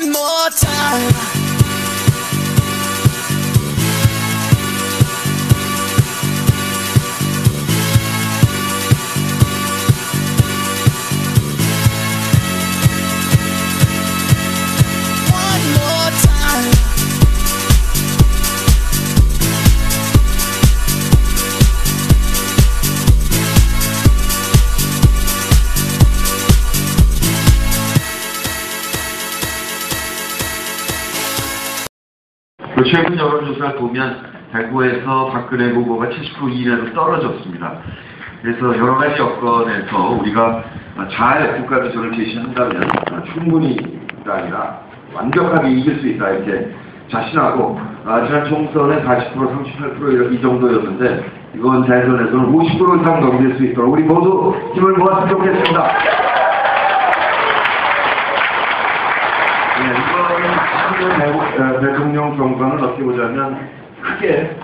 One more time. 최근 여론조사를 보면 대구에서 박근혜 후보가 70% 이내로 떨어졌습니다. 그래서 여러 가지 여건에서 우리가 잘 국가비전을 제시한다면 충분히가 아니라 완벽하게 이길 수 있다 이렇게 자신하고 지난 총선에 40%, 38% 이 정도였는데 이번 대선에서는 50% 이상 넘길 수 있도록 우리 모두 힘을 모았으면 좋겠습니다. 이번 대통령 선거는 어떻게 보자면 크게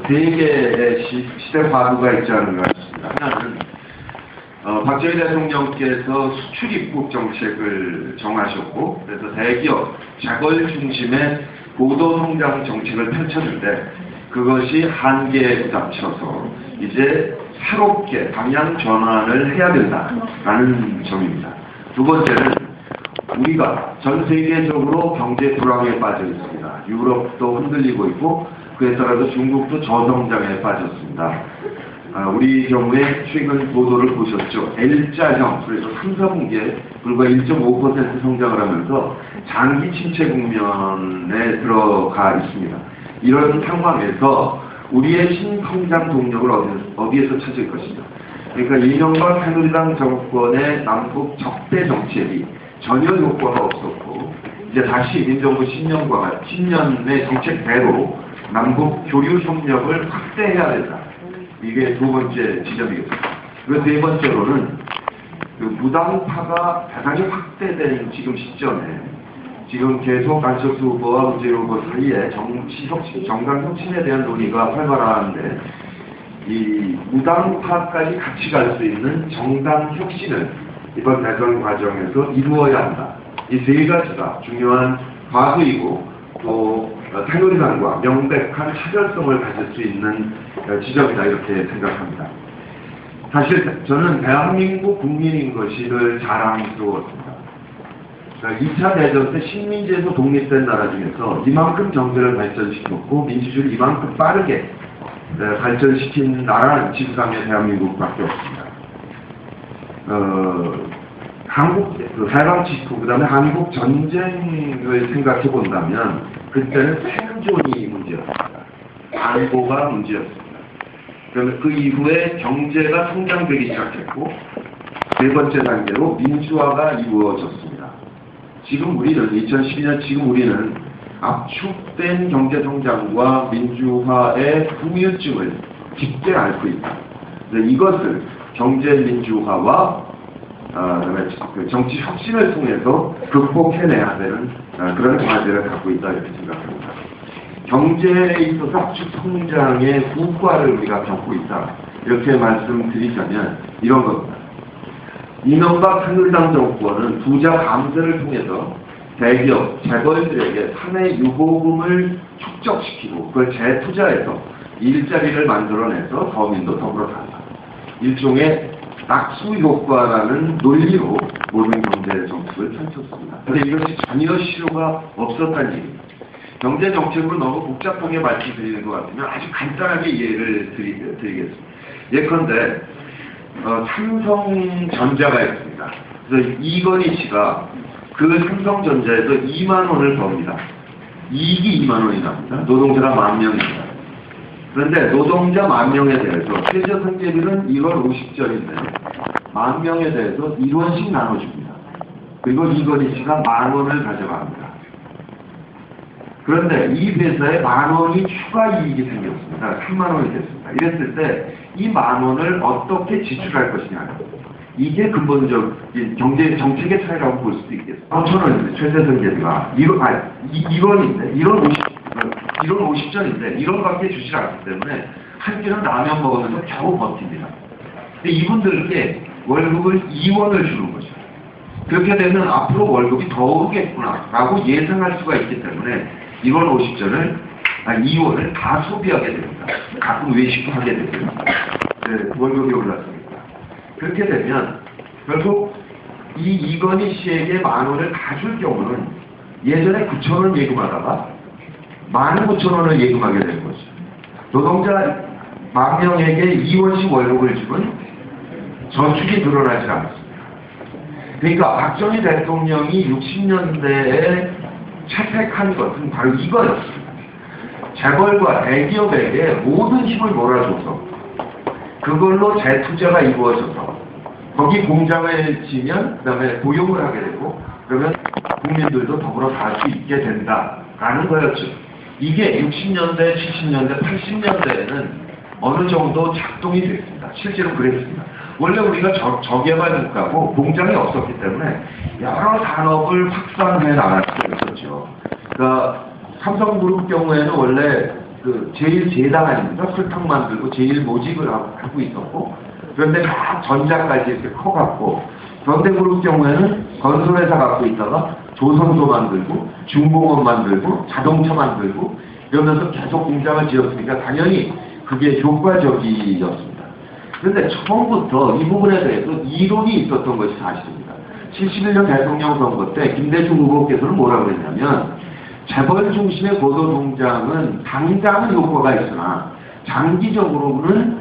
세 개의 시대 과도가 있지 않은가 싶습니다. 하나는 박정희 대통령께서 수출 입국 정책을 정하셨고 그래서 대기업, 재벌 중심의 고도 성장 정책을 펼쳤는데 그것이 한계에 부닥쳐서 이제 새롭게 방향 전환을 해야 된다라는 점입니다. 두 번째는 우리가 전 세계적으로 경제 불황에 빠져 있습니다. 유럽도 흔들리고 있고 그에 따라서 중국도 저성장에 빠졌습니다. 우리 경우에 최근 보도를 보셨죠. L자형, 그래서 3, 4분기에 불과 1.5% 성장을 하면서 장기 침체 국면에 들어가 있습니다. 이런 상황에서 우리의 신성장 동력을 어디에서 찾을 것이냐. 그러니까 이명박 새누리당 정권의 남북 적대 정책이 전혀 효과가 없었고 이제 다시 민정부 10년의 정책대로 남북 교류 협력을 확대해야 된다. 이게 두 번째 지점이겠습니다. 그리고 세 번째로는 그 무당파가 대단히 확대된 지금 시점에 지금 계속 안철수 후보와 문재인 후보 사이에 정당 혁신에 대한 논의가 활발한데 이 무당파까지 같이 갈 수 있는 정당 혁신을 이번 대선 과정에서 이루어야 한다. 이 세 가지가 중요한 과도이고 또 새누리당과 명백한 차별성을 가질 수 있는 지점이다 이렇게 생각합니다. 사실 저는 대한민국 국민인 것을 자랑스러웠습니다. 2차 대전 때 식민지에서 독립된 나라 중에서 이만큼 경제를 발전시켰고 민주주의를 이만큼 빠르게 발전시킨 나라는 지구상에 대한민국밖에 없습니다. 한국 해방 직후 그다음에 한국 전쟁을 생각해 본다면 그때는 생존이 문제였습니다. 안보가 문제였습니다. 그 이후에 경제가 성장되기 시작했고 세 번째 단계로 민주화가 이루어졌습니다. 지금 우리는 2012년 지금 우리는 압축된 경제 성장과 민주화의 후유증을 깊게 앓고 있다. 이것을 경제 민주화와 정치 혁신을 통해서 극복해내야 되는 그런 과제를 갖고 있다 이렇게 생각합니다. 경제에 있어서 압축 성장의 후과를 우리가 겪고 있다 이렇게 말씀드리자면 이런 겁니다. 이명박 새누리당 정권은 부자 감세를 통해서 대기업, 재벌들에게 사내 유보금을 축적시키고 그걸 재투자해서 일자리를 만들어내서 서민도 더불어 산다. 일종의 낙수 효과라는 논리로 모든 경제 정책을 펼쳤습니다. 그런데 이것이 전혀 실효가 없었다는 얘기입니다. 경제 정책으로 너무 복잡하게 말씀드리는 것 같으면 아주 간단하게 이해를 드리겠습니다. 예컨대 삼성전자가 있습니다. 그래서 이건희 씨가 그 삼성전자에서 2만 원을 법니다. 이익이 2만 원이 납니다. 노동자가 10,000명입니다. 그런데 노동자 10,000명에 대해서 최저생계비는 1월 50전인데 10,000명에 대해서 1원씩 나눠줍니다. 그리고 이건희 씨가 10,000원을 가져갑니다. 그런데 이 회사에 10,000원이 추가 이익이 생겼습니다. 3만 원이 됐습니다. 이랬을 때 이 10,000원을 어떻게 지출할 것이냐. 이게 근본적인 경제 정책의 차이라고 볼 수도 있겠습니다. 5,000원인데 최저생계비가 1원인데 1원 50전인데 1원밖에 주지 않기 때문에 한 끼는 라면 먹으면서 겨우 버팁니다. 근데 이분들께 월급을 2원을 주는 거죠. 그렇게 되면 앞으로 월급이 더 오르겠구나라고 예상할 수가 있기 때문에 1월 50전을 2월을 다 소비하게 됩니다. 가끔 외식도 하게 되고요. 네, 월급이 올랐으니까. 그렇게 되면 결국 이 이건희 씨에게 10,000원을 다 줄 경우는 예전에 9,000원 예금하다가 19,000원을 예금하게 되는 거죠. 노동자 10,000명에게 2월씩 월급을 주면 저축이 늘어나지 않습니다. 그러니까 박정희 대통령이 60년대에 채택한 것은 바로 이거였습니다. 재벌과 대기업에게 모든 힘을 몰아줘서 그걸로 재투자가 이루어져서 거기 공장을 지면 그 다음에 고용을 하게 되고 그러면 국민들도 더불어 살 수 있게 된다라는 거였죠. 이게 60년대, 70년대, 80년대에는 어느 정도 작동이 됐습니다. 실제로 그랬습니다. 원래 우리가 저개발 국가고 공장이 없었기 때문에 여러 산업을 확산해 나갈 수 있었죠. 그러니까 삼성그룹 경우에는 원래 그 제1제당 아닙니까? 설탕 만들고 제1모직을 하고 있었고 그런데 막 전자까지 이렇게 커갖고 현대그룹 경우에는 건설회사 갖고 있다가 조선소 만들고 중공업 만들고 자동차 만들고 이러면서 계속 공장을 지었으니까 당연히 그게 효과적이었습니다. 그런데 처음부터 이 부분에 대해서 이론이 있었던 것이 사실입니다. 71년 대통령 선거 때 김대중 후보께서는 뭐라고 했냐면 재벌 중심의 고도동장은 당장은 효과가 있으나 장기적으로는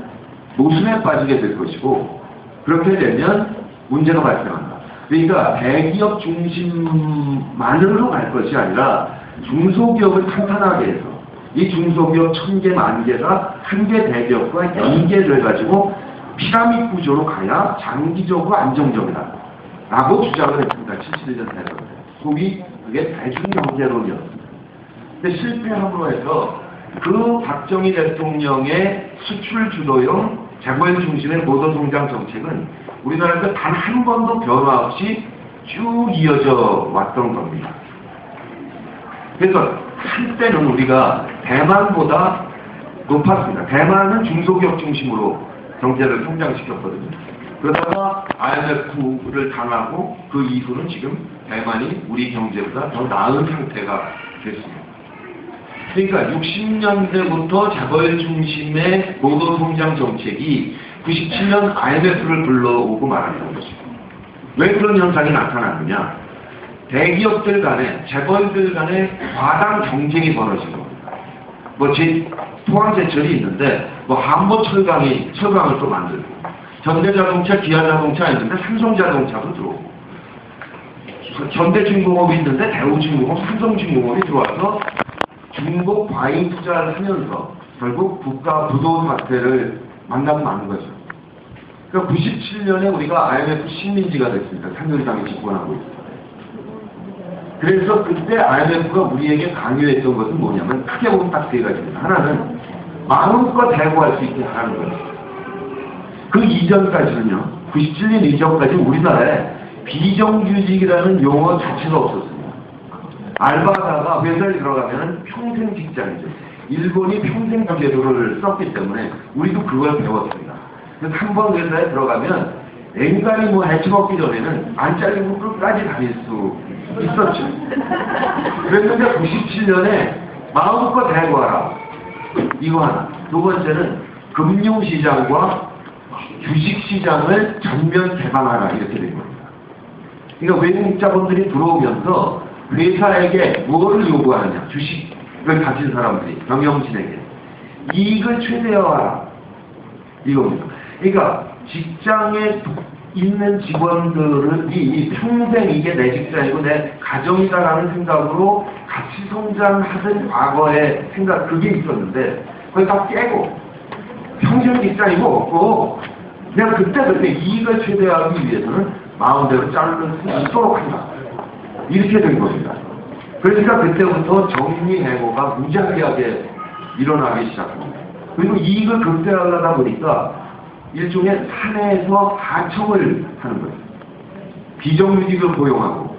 노심에 빠지게 될 것이고 그렇게 되면 문제가 발생한다. 그러니까 대기업 중심만으로 갈 것이 아니라 중소기업을 탄탄하게 해서 이 중소기업 1000개, 10,000개가 한 개 대기업과 연계돼가지고 피라미드 구조로 가야 장기적으로 안정적이다. 라고 주장을 했습니다. 71년 대선. 소위 그게 대중경제론이었습니다. 근데 실패함으로 해서 그 박정희 대통령의 수출 주도형 재벌 중심의 고도성장 정책은 우리나라에서 단 한 번도 변화 없이 쭉 이어져 왔던 겁니다. 그래서 한때는 우리가 대만보다 높았습니다. 대만은 중소기업 중심으로 경제를 성장시켰거든요. 그러다가 IMF를 당하고 그 이후는 지금 대만이 우리 경제보다 더 나은 상태가 됐습니다. 그러니까 60년대부터 재벌 중심의 고도성장 정책이 97년 IMF를 불러오고 말았던 것입니다. 왜 그런 현상이 나타났느냐? 대기업들 간에, 재벌들 간에 과당 경쟁이 벌어진 겁니다. 포항제철이 있는데, 철강을 또 만들고, 현대자동차, 기아자동차 있는데, 삼성자동차도 들어오고, 현대중공업이 있는데, 대우중공업, 삼성중공업이 들어와서 중국 과잉 투자를 하면서 결국 국가 부도 사태를 만나고 마는 거죠. 그러니까 97년에 우리가 IMF 식민지가 됐습니다. 새누리당이 집권하고 있어요. 그래서 그때 IMF가 우리에게 강요했던 것은 뭐냐면 크게 보면 딱 세 가지입니다. 하나는 마음껏 대구할 수 있게 하라는 거예요. 그 이전까지는요. 97년 이전까지 우리나라에 비정규직이라는 용어 자체가 없었습니다. 알바하다가 회사에 들어가면 평생 직장이죠. 일본이 평생 제도를 썼기 때문에 우리도 그걸 배웠습니다. 그래서 한 번 회사에 들어가면 앵간히 해치먹기 전에는 안 잘리고 끝까지 다닐 수 있었죠. 그랬는데 97년에 마음껏 대구하라. 이거 하나. 두 번째는 금융시장과 주식시장을 전면 개방하라. 이렇게 된 겁니다. 그러니까 외국 자본들이 들어오면서 회사에게 무엇을 요구하느냐? 주식을 가진 사람들이, 경영진에게. 이익을 최대화하라. 이겁니다. 그러니까 직장에 있는 직원들이 평생 이게 내 직장이고 내 가정이다라는 생각으로 같이 성장하던 과거의 생각, 그게 있었는데, 그걸 다 깨고, 평생 직장이고 없고, 그냥 그때 이익을 최대화하기 위해서는 마음대로 자를 수 있도록 한다. 이렇게 된 겁니다. 그러니까 그때부터 정리해고가 무지하게 일어나기 시작합니다. 그리고 이익을 극대화하다 보니까 일종의 사내에서 하청을 하는 거예요. 비정규직을 고용하고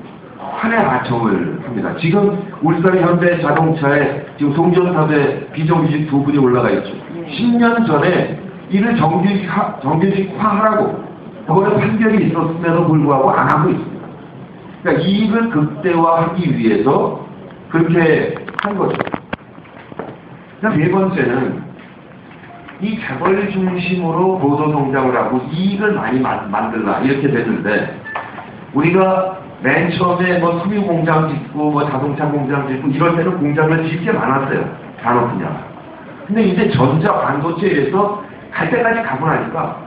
사내 하청을 합니다. 지금 울산 현대자동차에 지금 송전탑에 비정규직 2분이 올라가 있죠. 10년 전에 이를 정규직화하라고 그거에 판결이 있었음에도 불구하고 안 하고 있습니다. 그러니까 이익을 극대화하기 위해서 그렇게 한 거죠. 그다음 네 번째는 이 재벌 중심으로 보도 성장을 하고 이익을 많이 만들라 이렇게 됐는데 우리가 맨 처음에 뭐 섬유 공장 짓고 뭐 자동차 공장 짓고 이럴 때는 공장을 짓게 많았어요. 산업 분야가. 근데 이제 전자 반도체에서 갈 때까지 가고 나니까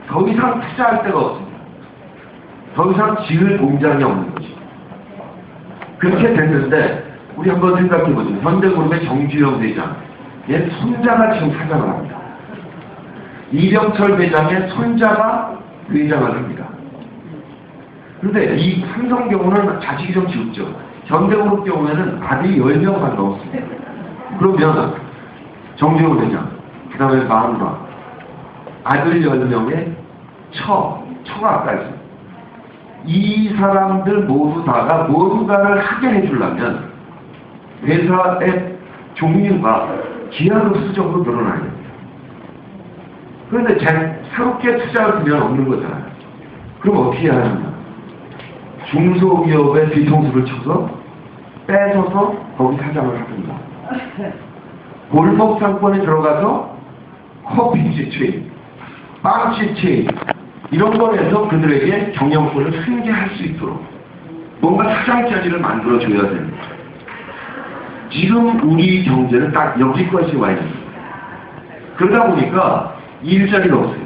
더 이상 투자할 데가 없습니다. 더 이상 지을 공장이 없는 거죠. 그렇게 됐는데 우리 한번 생각해보죠. 현대그룹의 정주영 대장, 얘 손자가 지금 사장을 합니다. 이병철 회장의 손자가 회장을 합니다. 그런데 이 삼성 경우는 자식이 좀 적죠. 현대그룹 경우에는 아들이 10명만 넘습니다. 그러면 정주영 회장, 그 다음에 마누라, 아들 10명에 처가까지 이 사람들 모두 다가 뭔가를 하게 해주려면 회사의 종류가 기하로 수적으로 늘어나야 됩니다. 그런데 새롭게 투자를 하면 없는 거잖아요. 그럼 어떻게 해야 하느냐? 중소기업의 뒤통수를 쳐서 뺏어서 거기 사장을 합니다. 골목 상권에 들어가서 커피집 체인, 빵집 체인 이런 거에서 그들에게 경영권을 승계할 수 있도록 뭔가 사장 자리를 만들어줘야 됩니다. 지금 우리 경제는 딱 여기까지 와 있습니다. 그러다 보니까 일자리가 없어요.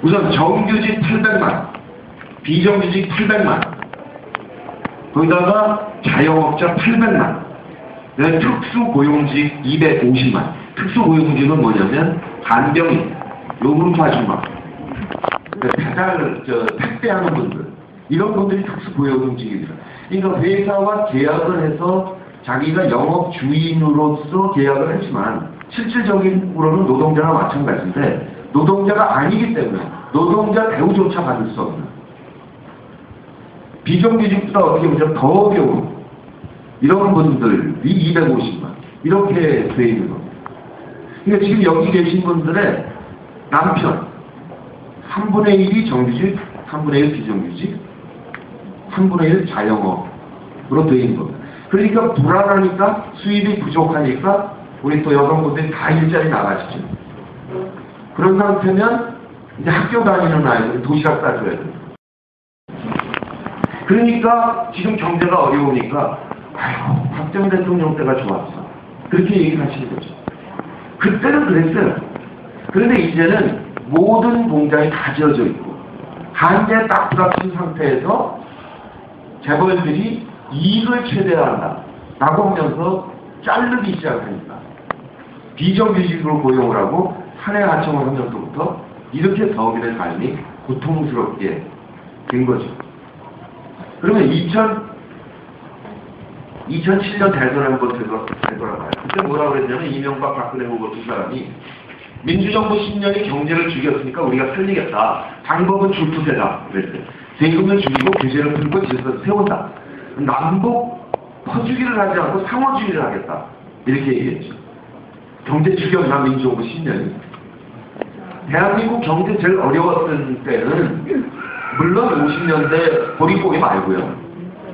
우선 정규직 800만, 비정규직 800만, 거기다가 자영업자 800만, 특수고용직 250만. 특수고용직은 뭐냐면 간병인, 요금파 아줌마, 택배하는 분들, 이런 분들이 특수고용직입니다. 그러니까 회사와 계약을 해서 자기가 영업 주인으로서 계약을 했지만 실질적으로는 노동자와 마찬가지인데 노동자가 아니기 때문에 노동자 대우조차 받을 수 없는 비정규직보다 어떻게 보면 더 어려운 이런 분들이 250만 이렇게 돼 있는 겁니다. 그러니까 지금 여기 계신 분들의 남편 3분의 1이 정규직, 3분의 1 비정규직, 3분의 1 자영업으로 되어 있는 겁니다. 그러니까 불안하니까 수입이 부족하니까 우리 또 여성분들이 다 일자리 나가시죠. 그런 상태면 이제 학교 다니는 아이들이 도시락 싸줘야 돼요. 그러니까 지금 경제가 어려우니까 아이고 박정희 대통령 때가 좋았어. 그렇게 얘기를 하시는 거죠. 그때는 그랬어요. 그런데 이제는 모든 공장이 다 지어져 있고 한계에 딱 부닥친 상태에서 재벌들이 이익을 최대화한다 라고 하면서 자르기 시작하니까 비정규직으로 고용을 하고 사내 하청을 하면서부터 이렇게 서민의 삶이 고통스럽게 된 거죠. 그러면 2007년 대선 한번 되돌아가요. 그때 뭐라고 그랬냐면 이명박 박근혜 후보 두 사람이 민주정부 10년이 경제를 죽였으니까 우리가 살리겠다. 방법은 줄투세다. 그랬어요. 세금을 줄이고 규제를 풀고 질서를 세운다. 남북 퍼주기를 하지 않고 상호주의를 하겠다. 이렇게 얘기했죠. 경제 죽였나 민주정부 10년이. 대한민국 경제 제일 어려웠던 때는 물론 50년대 보릿고기 말고요.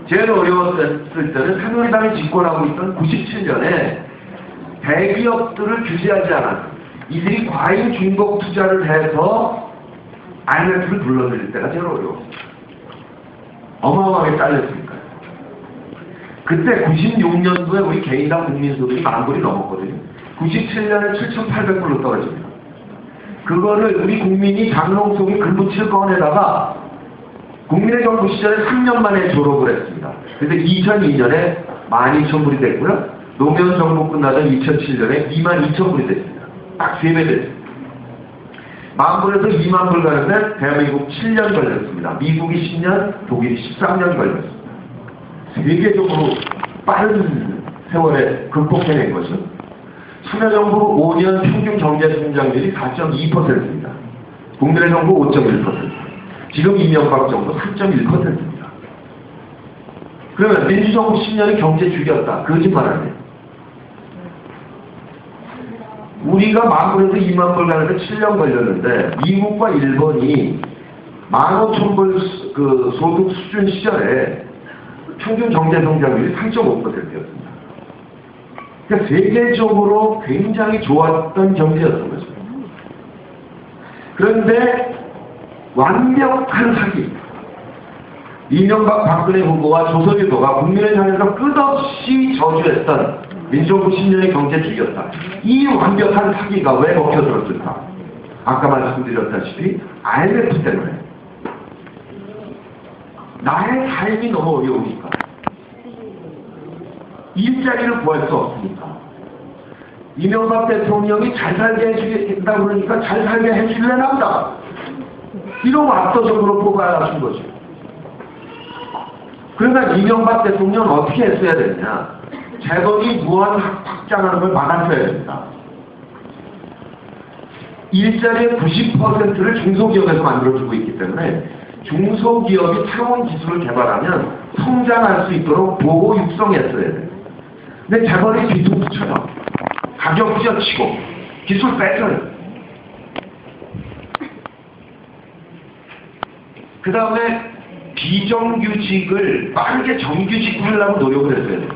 제일 어려웠을 때는 새누리당이 집권하고 있던 97년에 대기업들을 규제하지 않았어요. 이들이 과잉 중복 투자를 해서 IMF를 불러들일 때가 제일 어려웠어요. 어마어마하게 잘렸으니까요. 그때 96년도에 우리 개인당 국민소득이 10,000불이 넘었거든요. 97년에 7,800불로 떨어집니다. 그거를 우리 국민이 장롱 속에 금붙이를 꺼내다가 국민의 정부 시절에 3년 만에 졸업을 했습니다. 그래서 2002년에 12,000불이 됐고요. 노무현 정부 끝나던 2007년에 22,000불이 됐습니다. 딱 3배 됐습니다. 10,000불에서 20,000불 가는데 대한민국 7년 걸렸습니다. 미국이 10년, 독일이 13년 걸렸습니다. 세계적으로 빠른 세월에 극복해낸 거죠. 참여정부 5년 평균 경제 성장률이 4.2%입니다. 국민의 정부 5.1%. 지금 이명박 정부 3.1%입니다. 그러면 민주정부 10년이 경제 죽였다. 거짓말 아니에요. 우리가 10,000불에서 20,000불 가는데 7년 걸렸는데 미국과 일본이 15,000불 그 소득 수준 시절에 평균 경제 성장률이 3.5%였습니다. 그러니까 세계적으로 굉장히 좋았던 경제였던 거죠. 그런데 완벽한 사기. 이명박 박근혜 후보와 조선일보가 국민을 향해서 끝없이 저주했던 민족구 10년의 경제 죽였다. 이 완벽한 사기가 왜 먹혀들었을까? 아까 말씀드렸다시피 IMF 때문에. 나의 삶이 너무 어려우니까. 일자리를 구할 수 없으니까. 이명박 대통령이 잘 살게 해주겠다 그러니까 잘 살게 해줄래나 보다. 이런 압도적으로 뽑아야 하신 거죠. 그러니까 이명박 대통령은 어떻게 했어야 되느냐. 재벌이 무한 확장하는 걸 막아줘야 됩니다. 일자리의 90%를 중소기업에서 만들어주고 있기 때문에 중소기업이 새로운 기술을 개발하면 성장할 수 있도록 보호 육성했어야 돼요. 근데 재벌이 뒤통수쳐요. 가격 뛰어치고 기술 뺏어요. 그 다음에 비정규직을 빠르게 정규직화하려고 노력을 했어야 돼요.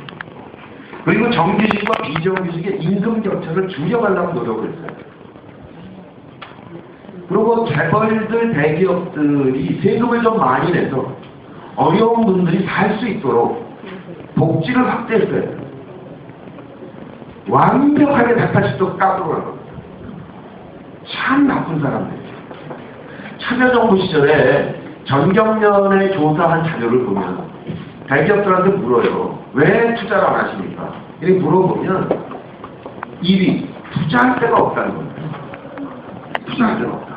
그리고 정규직과 비정규직의 임금 격차를 줄여가려고 노력을 했어요. 그리고 재벌들, 대기업들이 세금을 좀 많이 내서 어려운 분들이 살 수 있도록 복지를 확대했어요. 완벽하게 180도 깎으러 간 겁니다. 참 나쁜 사람들이죠. 참여정부 시절에 전경련에 조사한 자료를 보면 대기업들한테 물어요. 왜 투자를 안 하십니까? 이렇게 물어보면 1위, 투자할 데가 없다는 겁니다. 투자할 데가 없다.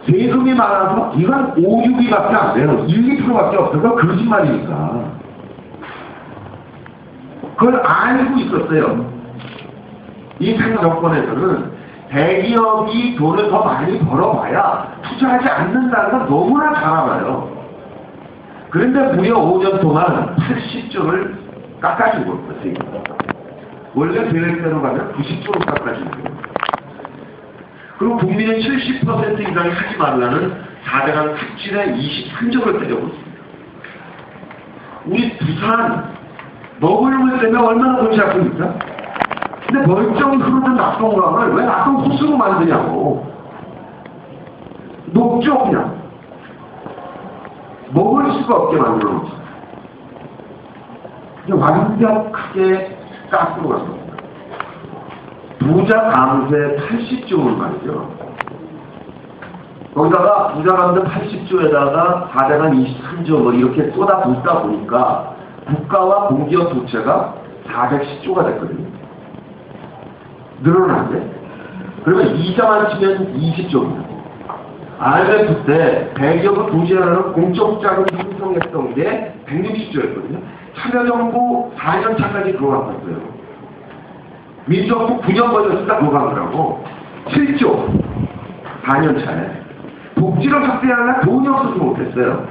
세금이 많아서 이건 5, 6위밖에 안 돼요. 1, 2%밖에 없어서 거짓말이니까. 그걸 알고 있었어요. 이 정권에서는 대기업이 돈을 더 많이 벌어봐야 투자하지 않는다는 건 너무나 잘 알아요. 그런데 무려 5년 동안 80조를 깎아준 거예요. 원래 계획대로 가면 90조로 깎아준 거예요. 그리고 국민의 70% 이상이 하지 말라는 4대강 특진에 23조를 때려고 있습니다. 우리 부산 먹을 물 때문에 얼마나 골치 아픕니까? 근데 멀쩡히 흐르는 낙동강을 왜 낙동 호수로 만드냐고. 녹죠 그냥. 먹을 수가 없게 만들어 놓죠. 완벽하게 깎으러 갔습니다. 부자 감세 80조를 말이죠. 거기다가 부자 감세 80조에다가 4대강 23조 뭐 이렇게 쏟아붓다 보니까 국가와 공기업 부채가 410조가 됐거든요. 늘어났네. 그러면 이자만 치면 20조입니다. IMF 때 대기업을 부지하는 공적 자금이 형성했던 게 160조였거든요. 참여정부 4년 차까지 그거 갚았어요. 민정부 9년 걸렸으니까 그거 갚으라고 7조 4년 차에 복지를 확대하려면 돈이 없어서 못했어요.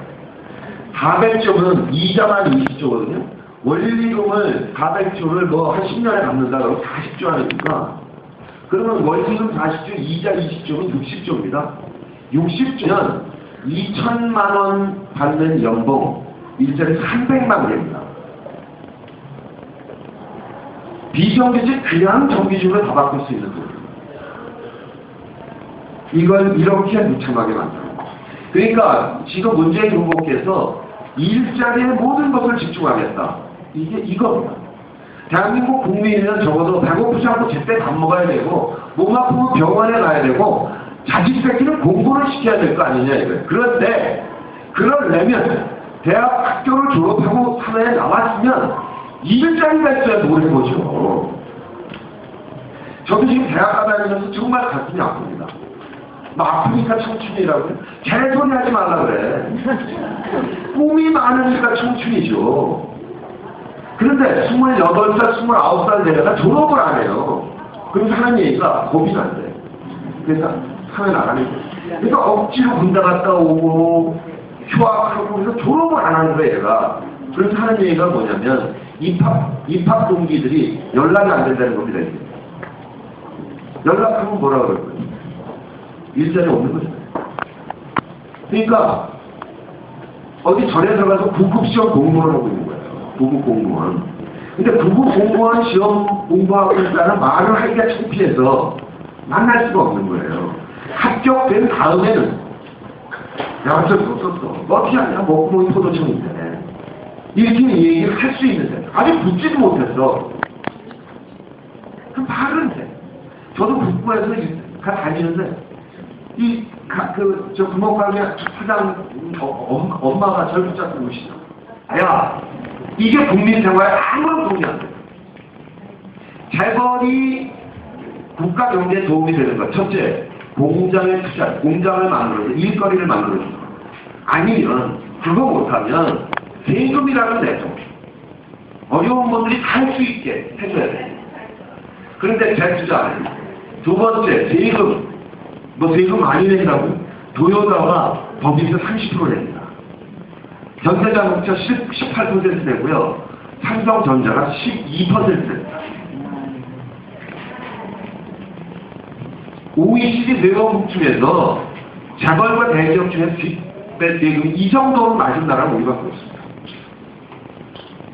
400조는 이자만 20조거든요. 원리금을 400조를 뭐 한 10년에 갚는다 그러면 40조 하니까 그러면 원리금 40조, 이자 20조면 60조입니다. 60조면 2천만 원 받는 연봉 일자리 300만 개입니다. 비정규직 그냥 정규직으로 다 바꿀 수 있는 거예요. 이걸 이렇게 무참하게 만들어요. 그러니까 지금 문재인 후보께서 일자리에 모든 것을 집중하겠다. 이게 이겁니다. 대한민국 국민은 적어도 배고프지 않고 제때 밥 먹어야 되고 몸 아프면 병원에 가야 되고 자식 새끼는 공부를 시켜야 될 거 아니냐 이거예요. 그런데 그러려면 대학 학교를 졸업하고 사회에 나왔으면 일자리가 있어야 뭘 해보죠. 저도 지금 대학 다니면서 정말 가슴이 아픕니다. 뭐 아프니까 청춘이라고요? 개소리 하지 말라 그래. 꿈이 많으니까 청춘이죠. 그런데 28살, 29살 되다가 졸업을 안 해요. 그럼 하는 얘기가 겁이 난대. 그래서 사회 나가는 거예요. 그래서 억지로 군대 갔다 오고 휴학하고 그래서 졸업을 안 하는 거예요, 얘가. 그래서 하는 얘기가 뭐냐면 입학 동기들이 연락이 안 된다는 겁니다. 이제. 연락하면 뭐라 그럴 거예요? 일자리 없는 거죠. 그러니까 어디 절에 들어가서 구급시험 공부를 하고 있는 거예요. 구급공무원. 근데 구급공무원 시험 공부하고 있다는 말을 하기가 창피해서 만날 수가 없는 거예요. 합격된 다음에는 야 어쩔 수 없었어. 너 어떻게 하냐? 목구멍이 포도청인데. 이렇게 얘기를 할 수 있는데 아직 붙지도 못했어. 그 말은 돼. 저도 북부에서 다니는데 저 부모가게 사장 엄마가 저를 붙잡고 오시죠. 야, 이게 국민생활에 아무런 도움이 안 돼. 재벌이 국가 경제에 도움이 되는 것. 첫째, 공장에 투자, 공장을 만들어서 일거리를 만들어주는 것. 아니면 그거 못하면 세금이라는 내죠. 어려운 분들이 다 할 수 있게 해줘야 돼. 그런데 재투자 안 해요. 두 번째, 세금. 세금 많이 낸다고? 도요타가 법인세 30% 냅니다. 현대자동차 18% 내고요. 삼성전자가 12% 냅니다. OECD 네개국 중에서 재벌과 대기업 중에 세금 이 정도로 낮은 나라는 우리밖에 없습니다.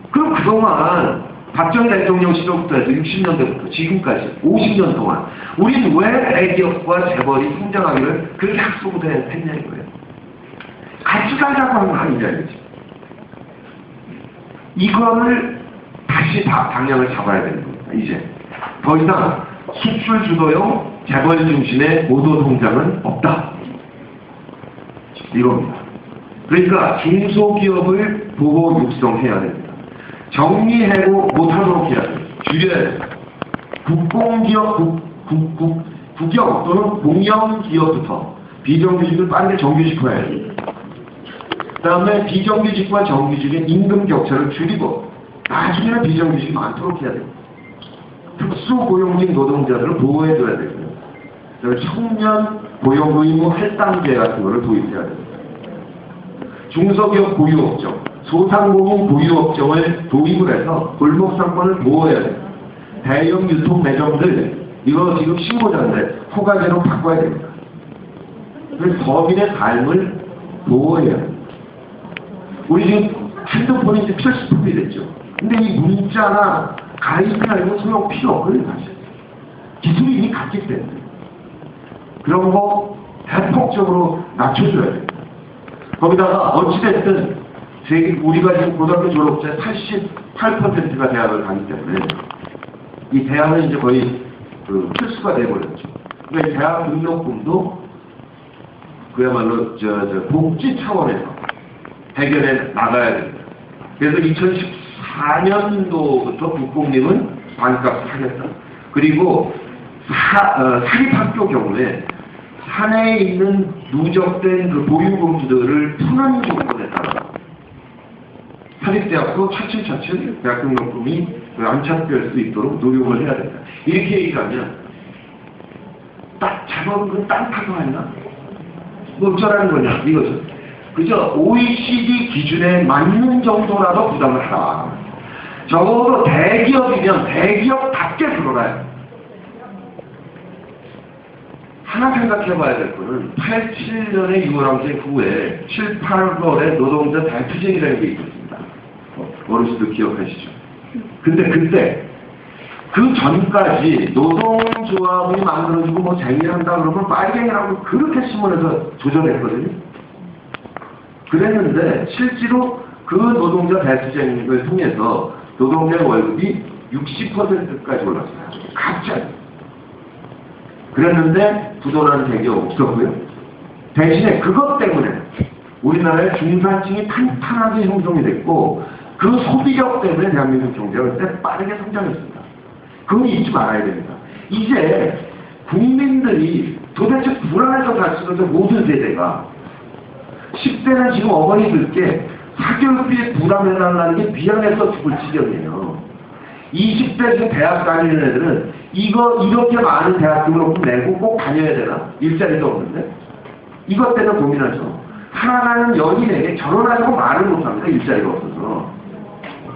그럼 그동안 박정희 대통령 시절부터 해서 60년대부터 지금까지 50년 동안 우리는 왜 대기업과 재벌이 성장하기를 그렇게 학수고대 했냐 이거예요. 같이 살자고 하는 거 아니냐 이거지. 이거를 다시 방향을 잡아야 되는 겁니다. 이제 더 이상 수출 주도형 재벌 중심의 고도 성장은 없다. 이겁니다. 그러니까 중소기업을 보호 육성해야 됩니다. 정리해고 못하도록 해야 돼요. 줄여야 돼요. 국공기업, 국영 또는 공영기업부터 비정규직을 빠르게 정규직화해야 돼요. 그 다음에 비정규직과 정규직의 임금 격차를 줄이고 나중에는 비정규직이 많도록 해야 돼요. 특수고용직 노동자들을 보호해줘야 되고요. 청년 고용 의무 할당제 같은 거를 도입해야 됩니다. 중소기업 보유업종, 소상공인 보유업종을 도입을 해서 골목상권을 보호해야 됩니다. 대형 유통 매점들 이거 지금 신고자인데 허가제로 바꿔야 됩니다. 그래서 서민의 삶을 보호해야 됩니다. 우리 지금 핸드폰이 이제 필수품이 됐죠. 근데 이 문자나 가입이나 이거 소용 필요 없거든요, 사실. 기술이 이미 갔기 때문에. 그런 거 대폭적으로 낮춰줘야 됩니다. 거기다가 어찌됐든 우리가 지금 고등학교 졸업자의 88%가 대학을 가기 때문에 이 대학은 이제 거의 필수가 돼버렸죠. 그러니까 대학 등록금도 그야말로 복지 차원에서 해결해 나가야 됩니다. 그래서 2014년도부터 국공립은 반값을 하겠다. 그리고 사립학교 경우에 산에 있는 누적된 그 보유공주들을 푸는 조건에 따라 사립대학도 차츰차츰 대학 등록금이 안착될 수 있도록 노력을 해야 된다. 이렇게 얘기하면 딱 재벌은 땅 타고 했나? 뭐 어쩌라는 거냐 이거죠. 그저 OECD 기준에 맞는 정도라도 부담을 하라. 적어도 대기업이면 대기업답게 들어가요. 하나 생각해봐야 될 거는 87년의 6월항쟁 후에 7, 8월에 노동자 대투쟁이라는 게 있었습니다. 어르신들 기억하시죠? 근데 그때 그 전까지 노동조합이 만들어지고 뭐 쟁의한다 그러면 빨갱이라고 그렇게 신문에서 조절했거든요. 그랬는데 실제로 그 노동자 대투쟁을 통해서 노동자 월급이 60%까지 올랐어요. 갑자기. 그랬는데 부도나는 대기업 없었고요. 대신에 그것 때문에 우리나라의 중산층이 탄탄하게 형성이 됐고 그 소비력 때문에 대한민국 경제가 그때 빠르게 성장했습니다. 그건 잊지 말아야 됩니다. 이제 국민들이 도대체 불안해서 갈수록 모든 세대가 10대는 지금 어머니들께 사교육비에 부담해달라는 게 미안해서 죽을 지경이에요. 20대 지금 대학 다니는 애들은 이렇게 많은 대학 등록금 내고 꼭 다녀야 되나? 일자리도 없는데? 이것 때문에 고민하죠. 사랑하는 연인에게 결혼하려고 말을 못합니다. 일자리가 없어서.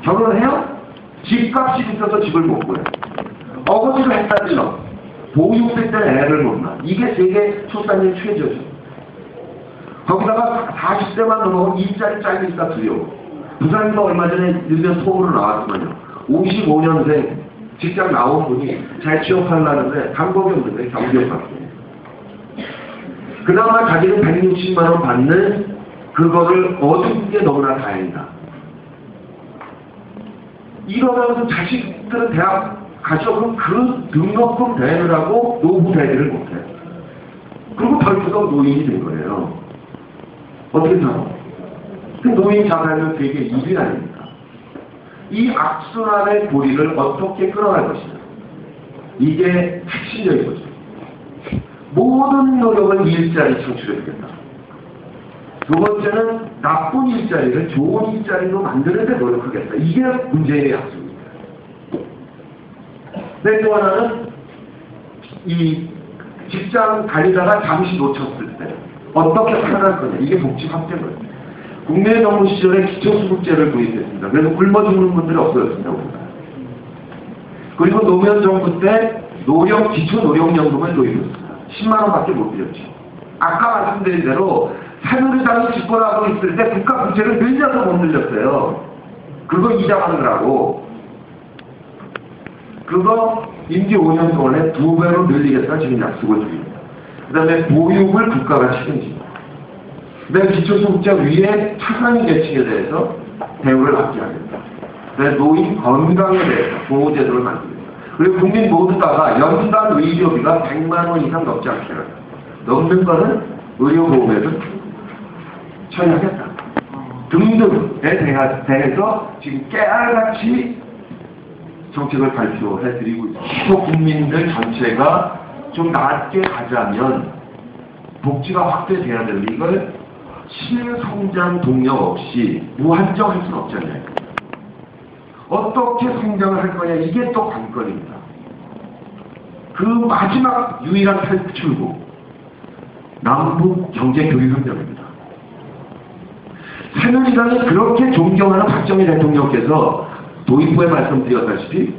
결혼해요? 집값이 있어서 집을 못 구해요. 어거지로 했다지요. 보육세 때문에 애를 못 낳아. 이게 세계 초산일 최저죠. 거기다가 40대만 넘어가면 일자리 잘리니까 두려워. 부산에서 얼마 전에 일면 소문으로 나왔지만요. 55년생 직장 나온 분이 잘 취업하려는데 방법이 없는 거예요. 경제밖에. 그나마 자기는 160만 원 받는 그거를 얻은 게 너무나 다행이다. 이러면서 자식들은 대학 가죠. 그럼 그 등록금 대느라고 노후 대비를 못해. 그리고 결국은 노인이 된 거예요. 어떻게 살아? 그 노인 자살은 되게 일이 아닙니까? 이 악순환의 고리를 어떻게 끌어갈 것이냐. 이게 핵심적인 거죠. 모든 노력을 일자리 창출해주겠다. 두 번째는 나쁜 일자리를 좋은 일자리로 만드는 데 노력하겠다. 이게 문제의 약속입니다. 네, 또 하나는 이 직장 다니다가 잠시 놓쳤을 때 어떻게 살아갈 거냐. 이게 복지 확대거든요. 국내 정부 시절에 기초수급제를 도입했습니다. 그래서 굶어 죽는 분들이 없어졌습니다. 그리고 노무현 정부 때 기초노령연금을 도입했습니다. 10만 원밖에 못 드렸죠. 아까 말씀드린 대로 새누리당이 집권하고 있을 때 국가 부채를 늘려서 못 늘렸어요. 그거 이자 받으라고. 그거 임기 5년 동안에 2배로 늘리겠다 지금 약속을 드립니다. 그 다음에 보육을 국가가 책임집니다. 그 다음에 기초수급자 위에 차상위 계층에 대해서 대우를 받게 하겠다. 그 다음에 노인 건강에 대해서 보호제도를 만듭니다. 그리고 국민 모두다가 연간 의료비가 100만 원 이상 넘지 않게 합니다. 넘는 거는 의료보험에서 처리하겠다. 등등에 대해서 지금 깨알같이 정책을 발표해드리고 있습니다. 국민들 전체가 좀 낮게 가자면 복지가 확대돼야 되는데 이걸 실성장 동력 없이 무한정할 수는 없잖아요. 어떻게 성장을 할 거냐 이게 또 관건입니다. 그 마지막 유일한 탈출구 남북 경제교류협력입니다. 새누리당이 그렇게 존경하는 박정희 대통령께서 도입부에 말씀드렸다시피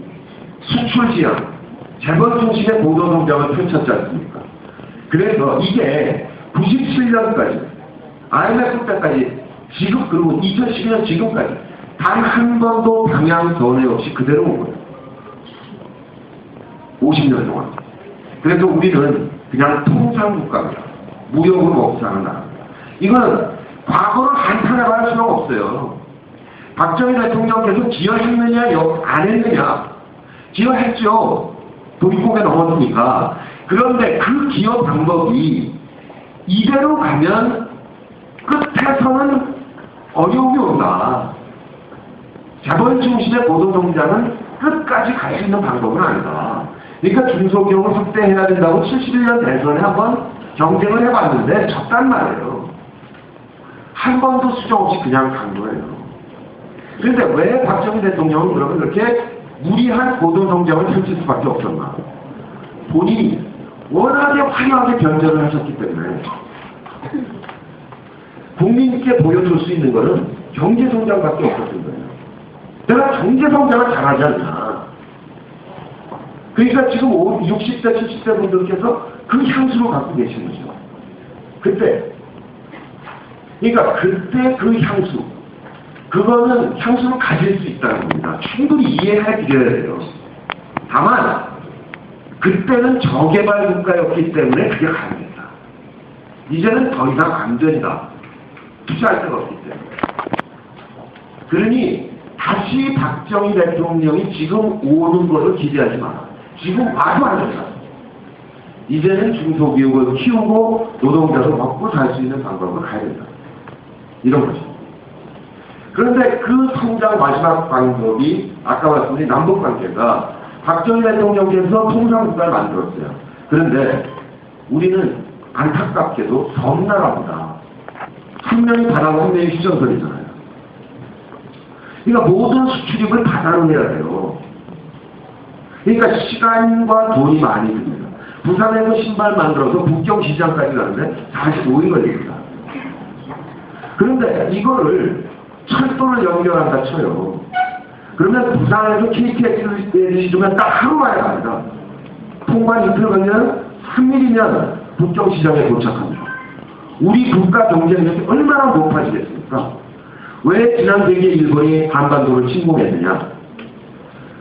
수출 지향, 재벌 중심의 고도성장을 펼쳤지 않습니까? 그래서 이게 97년까지 IMF 때까지 지금 그리고 2012년 지금까지 단 한 번도 방향 전환 없이 그대로 온 거예요. 50년 동안. 그래서 우리는 그냥 통상국가입니다. 무역으로 먹고 사는 나라입니다. 이거는 과거를 한탄해봐야 수는 없어요. 박정희 대통령께서 기여했느냐 안 했느냐. 기여했죠. 도입국에 넘었으니까. 그런데 그 기여 방법이 이대로 가면 끝에서는 어려움이 온다. 자본 중심의 고도성장은 끝까지 갈 수 있는 방법은 아니다. 그러니까 중소기업을 확대해야 된다고 71년 대선에 한번 경쟁을 해봤는데 졌단 말이에요. 한 번도 수정 없이 그냥 간 거예요. 그런데 왜 박정희 대통령은 그러면 그렇게 무리한 고도성장을 펼칠 수밖에 없었나? 본인이 워낙에 화려하게 변절을 하셨기 때문에 국민께 보여줄 수 있는 것은 경제성장밖에 없었던 거예요. 내가 경제성장을 잘하지 않나. 그러니까 지금 60대, 70대 분들께서 그 향수를 갖고 계시는 거죠. 그때 그 향수, 그거는 향수를 가질 수 있다는 겁니다. 충분히 이해해 드려야 돼요. 다만 그때는 저개발 국가였기 때문에 그게 가능했다. 이제는 더 이상 안전이다. 투자할 데가 없기 때문에. 그러니 다시 박정희 대통령이 지금 오는 것을 기대하지 마라. 지금 와도 안 된다. 이제는 중소기업을 키우고 노동자를 먹고 살 수 있는 방법을 가야 된다. 이런 거죠. 그런데 그 성장 마지막 방법이 아까 말씀드린 남북관계가 박정희 대통령께서 통상국가를 만들었어요. 그런데 우리는 안타깝게도 섬나라입니다. 한 명이 바다고 한 명이 휴전선이잖아요. 그러니까 모든 수출입을 바다로 해야 돼요. 그러니까 시간과 돈이 많이 듭니다. 부산에서 신발 만들어서 북경 시장까지 가는데 45일 걸립니다. 그런데 이거를 철도를 연결한다 쳐요. 그러면 부산에서 KTX를 시주면 딱 하루 만에 갑니다. 통관 이틀 걸리면 3일이면 북경 시장에 도착합니다. 우리 국가 경쟁력이 얼마나 높아지겠습니까? 왜 지난 세기에 일본이 한반도를 침공했느냐?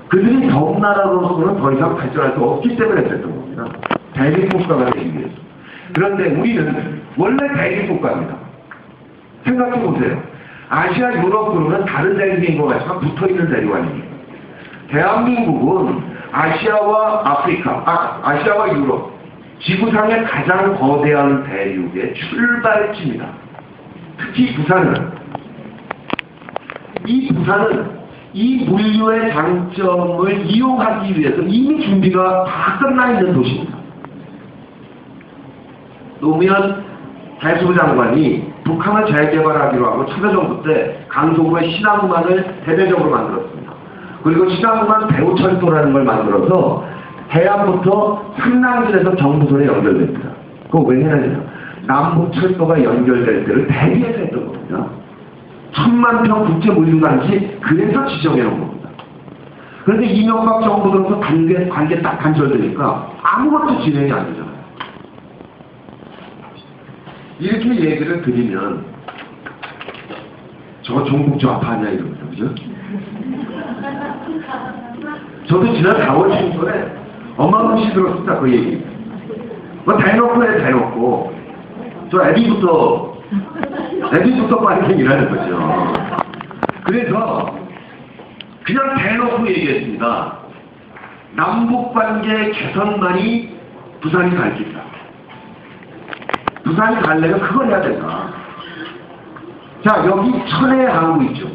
그들이 적나라로서는 더 이상 발전할 수 없기 때문에 그랬던 겁니다. 대립국가가 되기 위해서. 그런데 우리는 원래 대립국가입니다. 생각해보세요. 아시아 유럽으로는 다른 대륙인 것 같지만 붙어있는 대륙 아닙니까? 대한민국은 아시아와 아프리카, 아시아와 유럽, 지구상의 가장 거대한 대륙의 출발지입니다. 특히 부산은 이 물류의 장점을 이용하기 위해서 이미 준비가 다 끝나 있는 도시입니다. 노무현 해수부 장관이 북한을 재개발하기로 하고 참여정부 때 강서구의 신항만을 대대적으로 만들었습니다. 그리고 신항만 배후철도라는 걸 만들어서 해안부터 상남진에서 정부선에 연결됩니다. 그거 왜 해놨냐? 남북철도가 연결될 때를 대비해서 했던 겁니다. 1000만 평 국제물류단지 그래서 지정해 놓은 겁니다. 그런데 이명박 정부 들어서 관계 딱 단절되니까 아무것도 진행이 안 되잖아요. 이렇게 얘기를 드리면 저 종북 좌파냐 이러면서 그죠? 저도 지난 4월 10일에 어마무시 들었습니다. 그 얘기. 뭐 대놓고 해 대놓고 저 애비부터 파이팅이라는 거죠. 그래서 그냥 대놓고 얘기했습니다. 남북관계 개선만이 부산이 갈 길이다. 부산이 가려면 그걸 해야 된다. 자, 여기 천혜의 항구 있죠.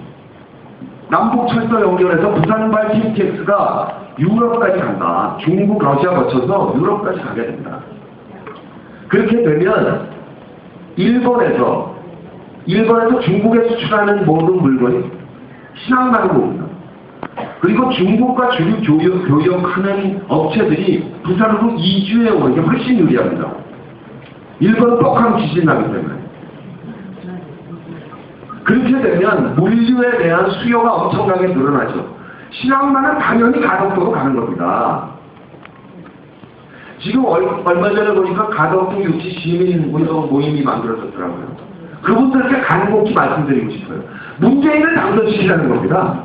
남북철도 연결해서 부산발 TTX가 유럽까지 간다. 중국, 러시아 거쳐서 유럽까지 가게 된다. 그렇게 되면 일본에서 중국에 수출하는 모든 물건이 신항만으로 옵니다. 그리고 중국과 주류 교역하는 업체들이 부산으로 이주해 오는 게 훨씬 유리합니다. 일본은 뻑하면 지진 나기 때문에. 그렇게 되면 물류에 대한 수요가 엄청나게 늘어나죠. 신항만은 당연히 가덕도로 가는 겁니다. 지금 얼마 전에 보니까 가덕도 유치 시민운동 모임이 만들어졌더라고요. 그분들께 간곡히 말씀드리고 싶어요. 문재인을 당선시키라는 겁니다.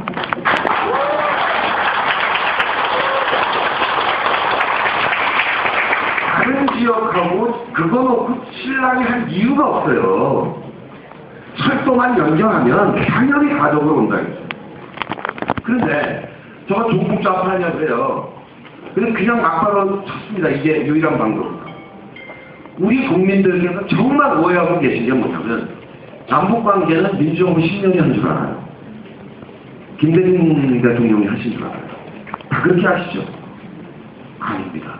다른 지역하고 그거 놓고 신랑이 할 이유가 없어요. 철도만 연결하면 당연히 가덕으로 온다 했어요. 그런데 저가 종북좌파 하냐고 해요. 그냥 막바로 쳤습니다. 이게 유일한 방법입니다. 우리 국민들께서 정말 오해하고 계신 게 뭐냐면 남북관계는 민주정부 10년이 한 줄 알아요. 김대중 대통령이 하신 줄 알아요. 다 그렇게 하시죠? 아닙니다.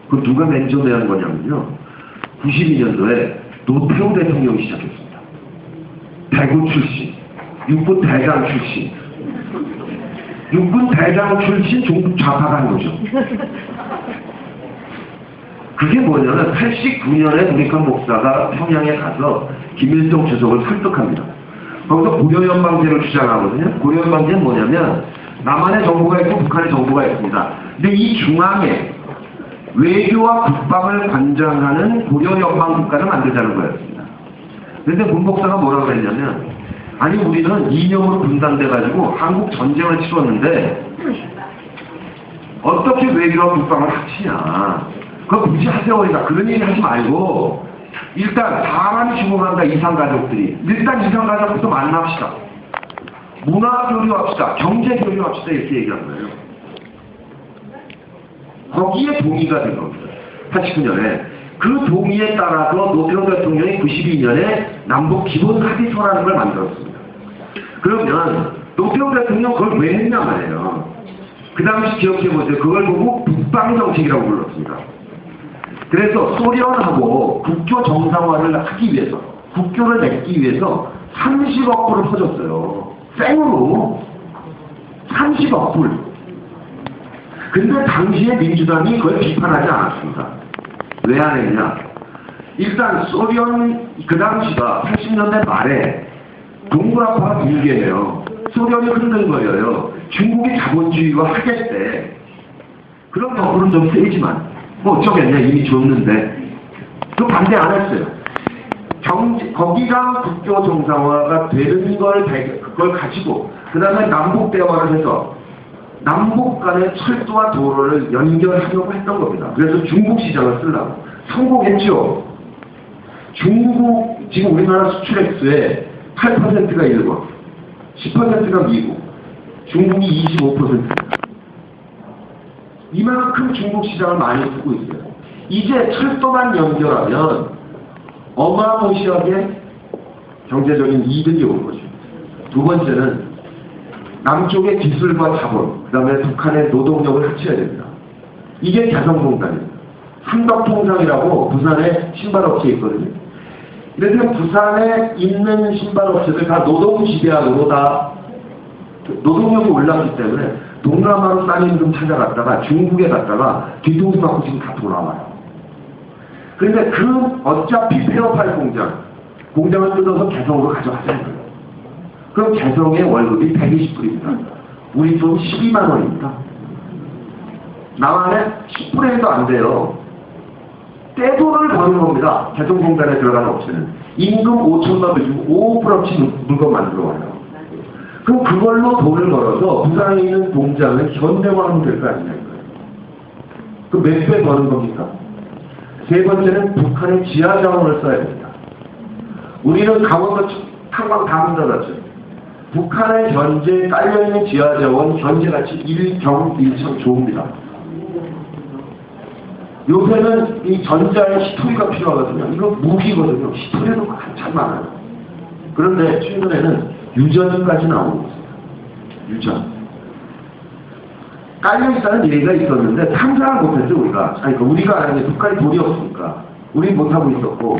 그 누가 맨처음에 한 거냐면요. 92년도에 노태우 대통령이 시작했습니다. 대구 출신, 육군 대장 출신, 종북 좌파가 한 거죠. 그게 뭐냐면 89년에 우리kan 목사가 평양에 가서 김일성 주석을 설득합니다. 거기서 고려연방제를 주장하거든요. 고려연방제는 뭐냐면 남한의 정부가 있고 북한의 정부가 있습니다. 근데 이 중앙에 외교와 국방을 관장하는 고려연방 국가를 만들자는 거였습니다. 그런데 문 목사가 뭐라고 했냐면 아니 우리는 이념으로 분단돼가지고 한국 전쟁을 치렀는데 어떻게 외교와 국방을 합치냐. 그거 굳이 하세요니까 그런 얘기 하지 말고 일단 사람이 죽어간다 이산가족들이 일단 이산가족부터 만납시다. 문화 교류합시다. 경제 교류합시다. 이렇게 얘기한 거예요. 거기에 동의가 된 겁니다. 89년에. 그 동의에 따라서 노태우 대통령이 92년에 남북 기본 합의서라는 걸 만들었습니다. 그러면 노태우 대통령 그걸 왜 했냐 말이에요. 그 당시 기억해보세요. 그걸 보고 북방정책이라고 불렀습니다. 그래서 소련하고 국교 정상화를 하기 위해서 국교를 맺기 위해서 30억 불을 퍼줬어요. 생으로 30억 불. 근데 당시에 민주당이 그걸 비판하지 않았습니다. 왜 안 했냐? 일단 소련 그 당시가 80년대 말에 동굴아파가 붕괴해요. 소련이 흔들거려요. 중국이 자본주의와 하겠대. 그럼 더불은 좀 세지만 뭐 어쩌겠냐 이미 줬는데 그 반대 안 했어요. 거기가 국교 정상화가 되는 그걸 가지고 그 다음에 남북 대화를 해서 남북 간의 철도와 도로를 연결하려고 했던 겁니다. 그래서 중국 시장을 쓰려고 성공했죠. 중국 지금 우리나라 수출액수의 8%가 일본, 10%가 미국, 중국이 25%입니다. 이만큼 중국 시장을 많이 쓰고 있어요. 이제 철도만 연결하면 어마무시하게 경제적인 이득이 올 거죠. 두 번째는 남쪽의 기술과 자본, 그 다음에 북한의 노동력을 합쳐야 됩니다. 이게 개성공단입니다. 삼덕통상이라고 부산에 신발업체 있거든요. 그래서 부산에 있는 신발업체들 다 노동지배학으로 다 노동력이 올랐기 때문에 동남아로 싼 임금 찾아갔다가 중국에 갔다가 뒤통수 맞고 지금 다 돌아와요. 그런데 어차피 폐업할 공장을 뜯어서 개성으로 가져가자는 거예요. 그럼 개성의 월급이 120불입니다. 우리 돈 12만 원입니다. 남한에 10불에도 안 돼요. 떼돈을 버는 겁니다. 개성공단에 들어가는 업체는. 임금 5천만 원 주고 5%치 물건 만들어 와요. 그럼 그걸로 돈을 벌어서 부산에 있는 공장을 현대화하면 될 거 아니냐는 거예요. 그 몇 배 버는 겁니까? 세 번째는 북한의 지하 자원을 써야 됩니다. 우리는 강원도 탄광 다 문닫았죠. 북한의 현재 깔려있는 지하 자원 현재같이 일청 좋습니다. 요새는 이 전자의 히토리가 필요하거든요. 이거 무기거든요. 히토리도 한참 많아요. 그런데 최근에는 유전까지 나오고 있어요. 유전. 깔려있다는 얘기가 있었는데 상상을 못했죠, 우리가. 우리가 아니면 북한이 돈이 없으니까. 우리 못하고 있었고.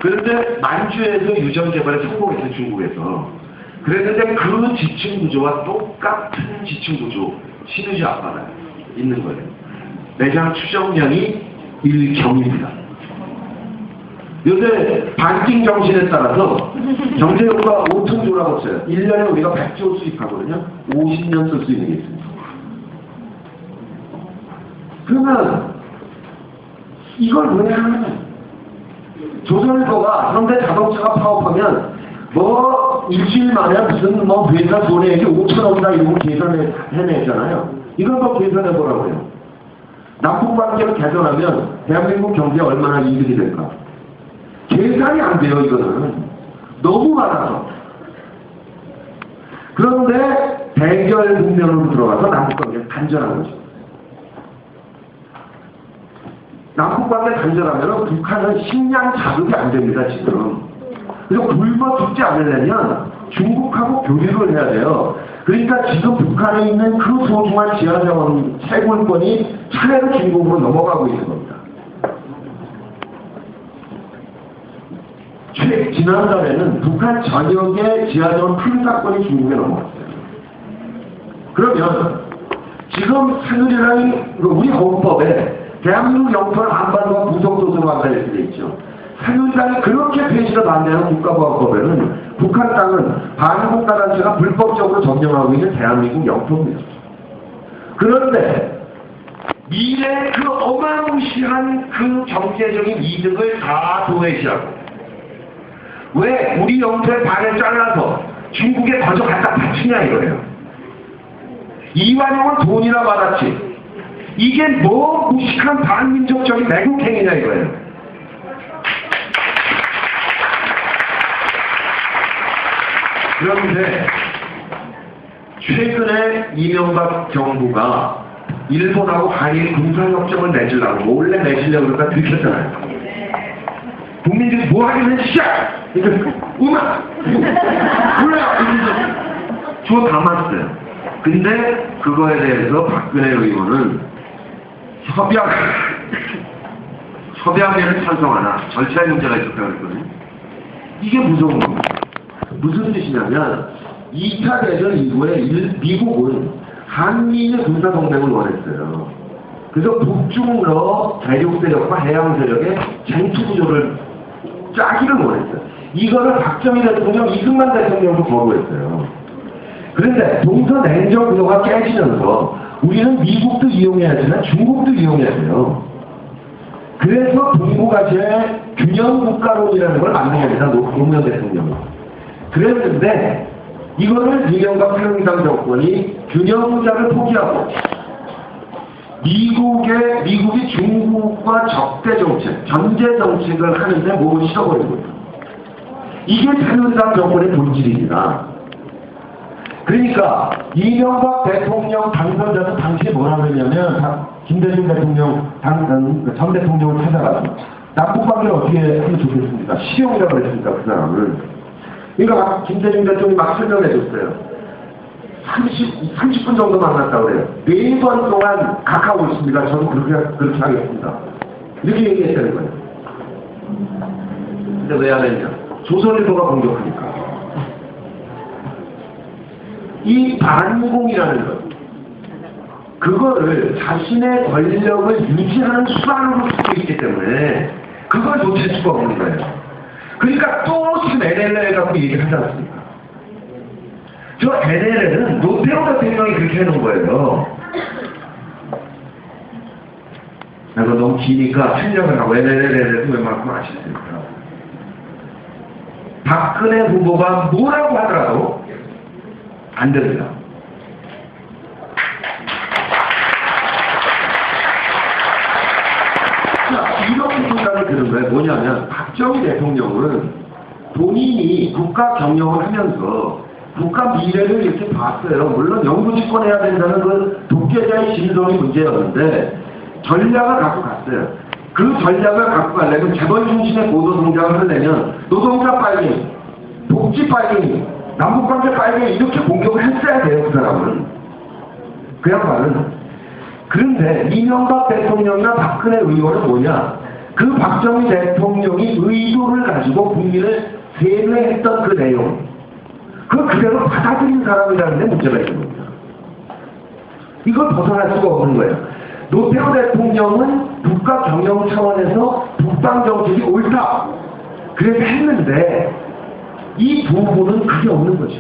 그런데 만주에서 유전 개발에 성공했어요, 중국에서. 그랬는데 그 지층 구조와 똑같은 지층 구조, 시누지 앞바다에 있는 거예요. 매장 추정량이 1경입니다. 요새 반띵 정신에 따라서 경제효과 5천조라고 없어요. 1년에 우리가 100조 수입하거든요. 50년 쓸 수 있는 게 있습니다. 그러면 이걸 왜 하느냐? 조선일보가 현대 자동차가 파업하면 일주일 만에 무슨 회사 손해액이 5천원이다 이러고 계산해내잖아요. 이걸 계산해보라고요. 남북관계를 개선하면 대한민국 경제에 얼마나 이득이 될까? 계산이 안 돼요, 이거는. 너무 많아서. 그런데 대결 국면으로 들어가서 남북관계를 단절하는 거죠. 남북관계 단절하면 북한은 식량 자극이 안 됩니다, 지금. 그래서 굶어 죽지 않으려면 중국하고 교류를 해야 돼요. 그러니까 지금 북한에 있는 그 소중한 지하자원 채굴권이 차례로 중국으로 넘어가고 있는 겁니다. 지난달에는 북한 전역의 지하자원 풀사건이 중국에 넘어갔어요. 그러면 지금 새누리당이 우리 헌법에 대한민국 영토를 한반도와 부속도서로 한다 이렇게 돼 있죠. 새누리당이 그렇게 폐지를 반대하는 국가보안법에는 북한 땅은 반국 단체가 불법적으로 점령하고 있는 대한민국 영토입니다. 그런데 미래의 그 어마무시한 그 경제적인 이득을 다 도외시하고 왜 우리 영토의 반을 잘라서 중국에 가져갔다 바치냐 이거예요. 이완용은 돈이나 받았지. 이게 무식한 반민족적인 매국행위냐 이거예요. 그런데 최근에 이명박 정부가 일본하고 한일 군사협정을 맺으려고 몰래 맺으려고 그러다가 들켰잖아요. 국민들이 뭐 하겠는 시작! 음악! 몰라요! 주워 담았어요. 근데 그거에 대해서 박근혜 의원은 협약에는 찬성하나 절차에 문제가 있었다고 그랬거든요. 이게 무서운 겁니다. 무슨 뜻이냐면 2차 대전 이후에 미국은 한미의 군사동맹을 원했어요. 그래서 북중러 대륙 세력과 해양 세력의 쟁투 구조를 짜기를 원했어요. 이거를 박정희 대통령, 이승만 대통령도 거부했어요. 그런데 동서냉전 구도가 깨지면서 우리는 미국도 이용해야 되나 중국도 이용해야 돼요. 그래서 동북아시아의 균형 국가론이라는 걸 만든 겁니다. 노무현 대통령이. 그랬는데 이거를 이명박 새누리당 정권이 균형자를 포기하고 미국이 중국과 적대 정책, 견제 정책을 하는데 몸을 실어버린 거예요. 이게 새누리당 정권의 본질입니다. 그러니까 이명박 대통령 당선자는 당시에 뭐라고 했냐면 김대중 대통령 전 대통령을 찾아가서 남북관계를 어떻게 하면 좋겠습니까? 실용이라고 그랬습니다. 그 사람을. 그러니까 김대중 대통령이 막 설명해 줬어요. 30분 정도 만났다고 그래요. 4번 동안 각하고 있습니다. 저는 그렇게 하겠습니다. 이렇게 얘기했다는 거예요. 근데 왜 안 했냐? 조선일보가 공격하니까. 이 반공이라는 것, 그거를 자신의 권력을 유지하는 수단으로 쓰고 있기 때문에 그걸 놓칠 수가 없는 거예요. 그러니까 또 지금 NLL 갖고 얘기를 하지 않습니까? 저 NLL은 노태우 대통령이 그렇게 해놓은 거예요. 내가 너무 기니까 설명을 하고 NLL에 대해서 웬만큼 아시겠습니까? 박근혜 후보가 뭐라고 하더라도 안 됩니다. 자, 이런 생각이 드는 거예요. 뭐냐면 박정희 대통령은 본인이 국가 경영을 하면서 국가 미래를 이렇게 봤어요. 물론 영구집권해야 된다는 그 독재자의 진동이 문제였는데 전략을 갖고 갔어요. 그 전략을 갖고 가려면 재벌 중심의 고도 성장을 하려면 노동자 빨갱이, 복지 빨갱이, 남북관계 빨갱이 이렇게 공격을 했어야 돼요. 그 사람은. 그 양반은. 그런데 이명박 대통령이나 박근혜 의원은 뭐냐? 그 박정희 대통령이 의도를 가지고 국민을 세뇌했던 그 내용, 그걸 그대로 받아들인 사람이라는 데 문제가 있는 겁니다. 이걸 벗어날 수가 없는 거예요. 노태우 대통령은 국가 경영 차원에서 북방 정책이 옳다. 그래서 했는데 이 부분은 그게 없는 거죠.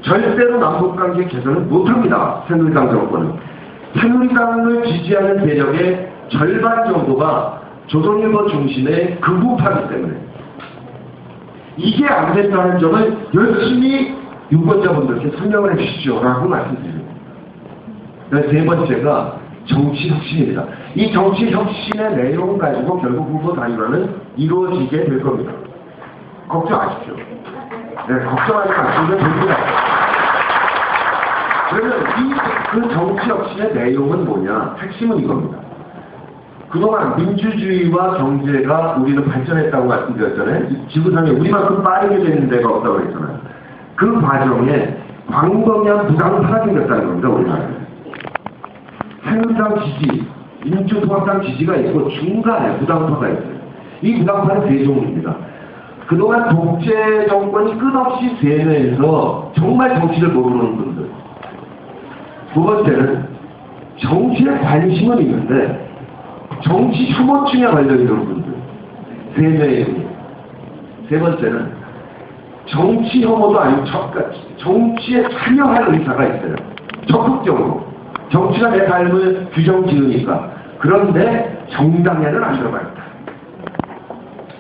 절대로 남북관계 개선은 못합니다. 새누리당 정권은. 새누리당을 지지하는 세력의 절반 정도가 조선일보 중심의 극우파이기 때문에 이게 안 된다는 점을 열심히 유권자분들께 설명을 해주시죠 라고 말씀드립니다. 세 번째가 정치혁신입니다. 이 정치혁신의 내용 가지고 결국 후보 단일화는 이루어지게 될 겁니다. 걱정하십시오. 네, 걱정하지 마시면 됩니다. 그러면 그 정치혁신의 내용은 뭐냐? 핵심은 이겁니다. 그동안 민주주의와 경제가 우리는 발전했다고 말씀드렸잖아요. 지구상에 우리만큼 빠르게 되는 데가 없다고 했잖아요. 그 과정에 광범위한 부당파가 생겼다는 겁니다. 우리나라에. 새누리당 지지, 민주통합당 지지가 있고 중간에 부당파가 있어요. 이 부당파는 세 종류입니다. 그동안 독재 정권이 끝없이 세뇌해서 정말 정치를 모르는 분들. 두 번째는 정치에 관심은 있는데 정치 혐오증에 걸려있는 분들. 세뇌에. 세 번째는 정치 혐오도 아니고 정치에 참여할 의사가 있어요. 적극적으로. 정치가 내 삶을 규정 지으니까. 그런데 정당에는 안 들어가겠다.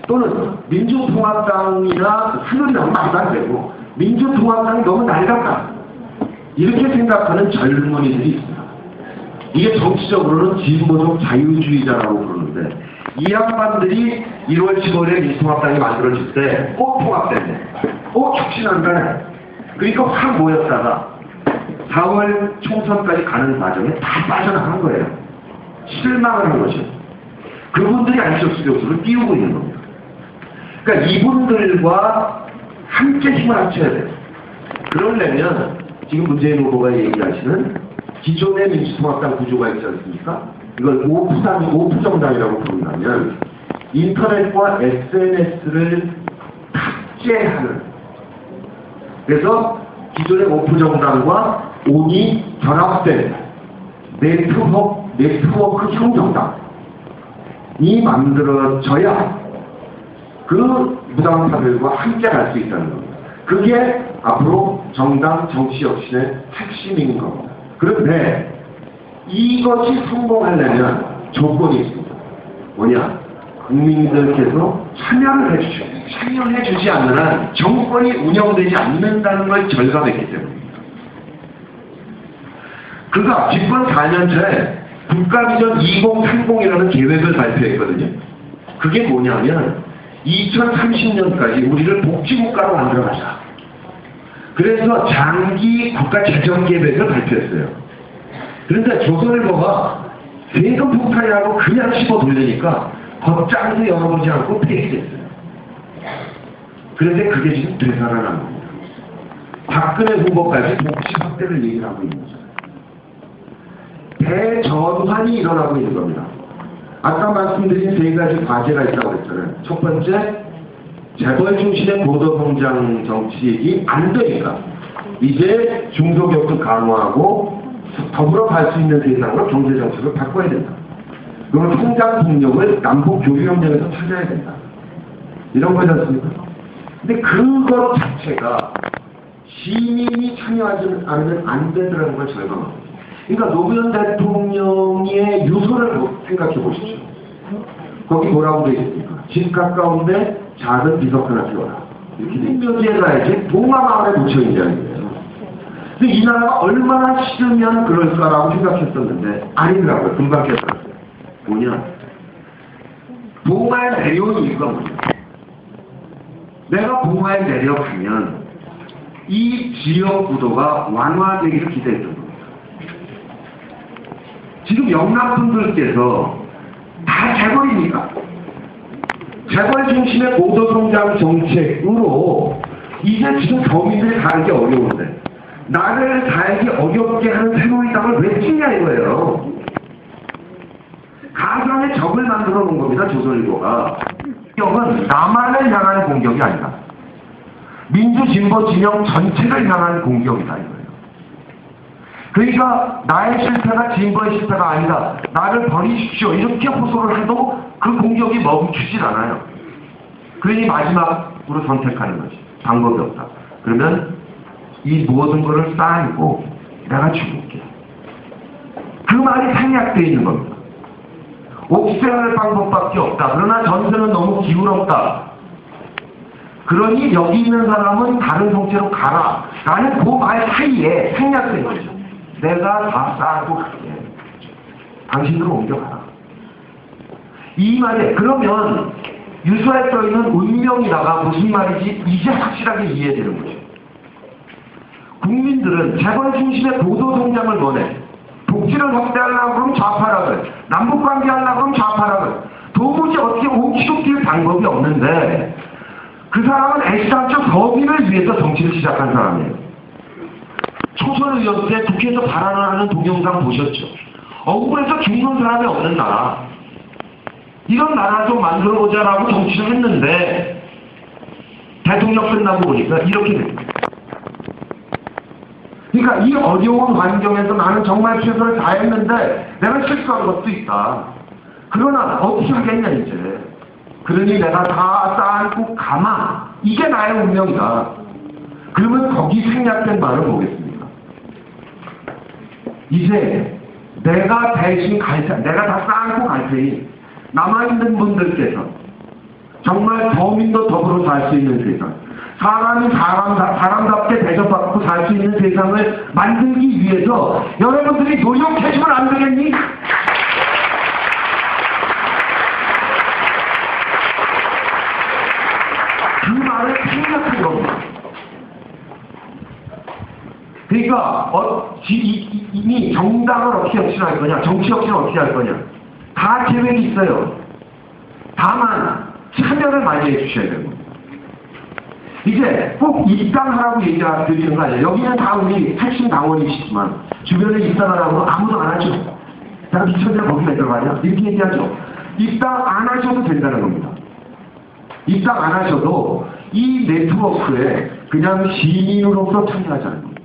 또는 민주통합당이나 새누리당은 말도 안 되고 민주통합당이 너무 낡았다. 이렇게 생각하는 젊은이들이 있습니다. 이게 정치적으로는 진보적 자유주의자라고 부르는데 이 양반들이 1월 15일에 민주통합당이 만들어질 때 꼭 통합됐네. 꼭 혁신한다네. 그러니까 확 모였다가 4월 총선까지 가는 과정에 다 빠져나간 거예요. 실망을 한 거죠. 그분들이 안철수 교수를 띄우고 있는 겁니다. 그러니까 이분들과 함께 힘을 합쳐야 돼요. 그러려면 지금 문재인 후보가 얘기하시는 기존의 민주통합당 구조가 있지 않습니까? 이걸 오프정당이라고 부른다면 인터넷과 SNS를 탑재하는, 그래서 기존의 오프정당과 온이 결합된 네트워크형 정당이 만들어져야 그 무당파들과 함께 갈 수 있다는 겁니다. 그게 앞으로 정당 정치혁신의 핵심인 겁니다. 그런데 이것이 성공하려면 조건이 있습니다. 뭐냐? 국민들께서 참여해주지 않는 한 정권이 운영되지 않는다는 걸 절감했기 때문입니다. 그가 집권 4년차에 국가비전 2030이라는 계획을 발표했거든요. 그게 뭐냐면 2030년까지 우리를 복지국가로 만들어가자. 그래서 장기 국가재정계획을 발표했어요. 그런데 조선일보가 세금 폭탄이라고 그냥 씹어 돌리니까 겉장도 열어보지 않고 폐기됐어요. 그런데 그게 지금 되살아난 겁니다. 박근혜 후보까지 복지 확대를 얘기를 하고 있는 거죠. 대전환이 일어나고 있는 겁니다. 아까 말씀드린 세 가지 과제가 있다고 했잖아요. 첫 번째, 재벌 중심의 고도성장 정책이 안 되니까 이제 중소기업도 강화하고 더불어 갈 수 있는 세상으로 경제정책을 바꿔야 된다. 그리고 성장 동력을 남북 교류협력에서 찾아야 된다. 이런 거지 않습니까? 근데 그거 자체가 시민이 참여하지 않으면 안 되더라는 걸 절감합니다. 그러니까 노무현 대통령의 유서를 생각해 보십시오. 거기 뭐라고 되어 있습니까? 집 가까운데 작은 비석 하나 피워라. 이렇게 묘지에 가야지 동화마을에 묻혀있는 아니에요. 근데 이 나라가 얼마나 싫으면 그럴까라고 생각했었는데 아니더라고요. 금방 깨달았어요. 뭐냐? 봉화에 내려온 이유가 뭐냐? 내가 봉화에 내려가면 이 지역 구도가 완화되기를 기대했던 겁니다. 지금 영남분들께서 다 재벌입니까? 재벌 중심의 고도성장 정책으로 이제 지금 서민들이 살기 어려운데 나를 살기 어렵게 하는 새누리당을 왜 찍냐 이거예요. 가상의 적을 만들어 놓은 겁니다. 조선일보가. 공격은 나만을 향한 공격이 아니다. 민주진보 진영 전체를 향한 공격이다 이거예요. 그러니까 나의 실패가 진보의 실패가 아니다. 나를 버리십시오. 이렇게 호소를 해도 그 공격이 멈추질 않아요. 그러니 마지막으로 선택하는 거지. 방법이 없다. 그러면 이 모든 것을 쌓고 내가 죽을게. 그 말이 생략되어 있는 겁니다. 옥죄할 방법밖에 없다. 그러나 전세는 너무 기울었다. 그러니 여기 있는 사람은 다른 성체로 가라. 라는 그 말 사이에 생략된 거죠. 내가 다 쌓고 갈게. 당신으로 옮겨가라. 이 말에 그러면 유서에 써있는 운명이다가 무슨 말인지 이제 확실하게 이해되는 거죠. 국민들은 재벌 중심의 고도성장을 원해. 복지를 확대하려고 그러면 좌파락을, 남북관계 하려고 그러면 좌파락을. 도무지 어떻게 옮기실 방법이 없는데 그 사람은 애시당초 서민을 위해서 정치를 시작한 사람이에요. 초선 의원 때 국회에서 발언하는 동영상 보셨죠? 억울해서 죽는 사람이 없는 나라. 이런 나라 좀 만들어보자라고 정치를 했는데 대통령 끝나고 보니까 이렇게 됩니다. 그러니까 이 어려운 환경에서 나는 정말 최선을 다했는데 내가 실수한 것도 있다. 그러나 어떻게 하겠냐 이제. 그러니 내가 다 쌓고 가마. 이게 나의 운명이다. 그러면 거기 생략된 말을 보겠습니다. 이제 내가 대신 갈 테, 내가 다 쌓고 갈 테니 남아있는 분들께서 정말 서민도 더불어 살 수 있는 세상, 사람이 사람답게 대접받고 살 수 있는 세상을 만들기 위해서 여러분들이 노력해주면 안 되겠니? 그 말을 생각한 겁니다. 그러니까 이미 정당을 어떻게 혁신할 거냐, 정치 혁신을 어떻게 할 거냐, 다 계획이 있어요. 다만 참여를 많이 해주셔야 되고, 이제 꼭 입당하라고 얘기드리는 거 아니에요. 여기는 다 우리 핵심 당원이시지만 주변에 입당하라고 아무도 안 하죠. 내가 미쳤냐 거기에 들어가냐 이렇게 얘기하죠. 입당 안 하셔도 된다는 겁니다. 입당 안 하셔도 이 네트워크에 그냥 시민으로서 참여하자는 겁니다.